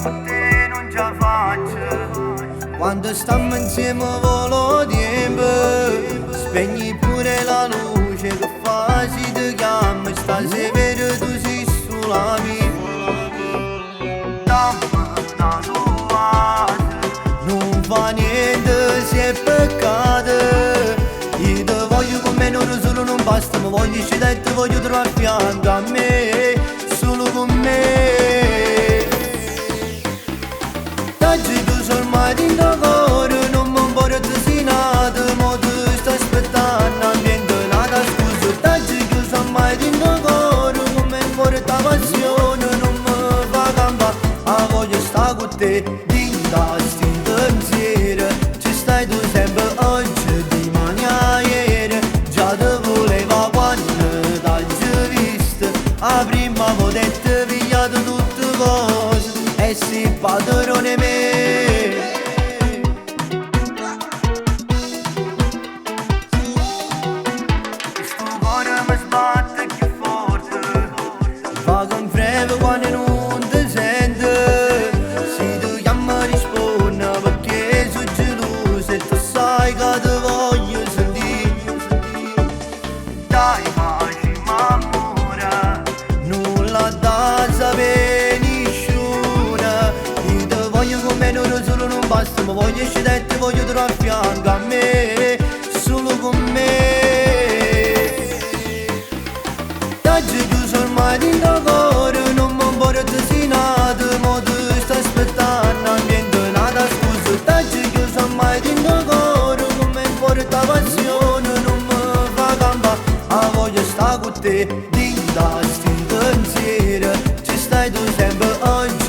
con te non ce la faccio. Quando stiamo insieme volo tempo, spegni pure la luce che fa si ti chiama, stasera tu sei sulla mia. Dammi una tua, Non fa niente se è peccato, io ti voglio con me, non solo non basta, ma voglio uscire e ti voglio trovare a fianco a me, solo con me. Oggi tu sei ormai dentro cuore, non mi importa se nato, ma tu stai aspettando ambiente nata scusa. Oggi tu sei ormai dentro cuore, non mi importa passione, non mi fa campare, a voglio sta con te, dinda sti pensiero, ci stai tu sempre oggi, dimani a ieri, già te voleva quando t'hai visto, a prima potete pigliare tutte cose, e si padrone me. questo cuore mi sbatte più forte. Va con freve quando non ti sente, se tu chiama risponde perché sono geloso e tu sai che ti voglio sentire. Dai facci amore, Nulla da sapere nessuno, io ti voglio con me, non solo non basta, ma voglio uscire e ti voglio trovare a fianco a me, solo con me. Oggi tu sei ormai dentro cuore, non mi importa se nato, ma tu stai aspettando ambiente nata scusa. Oggi tu sei ormai dentro cuore, non mi importa passione, non mi fa campare, a voglio sta con te, dinda sti pensiero, ci stai tu sempre oggi.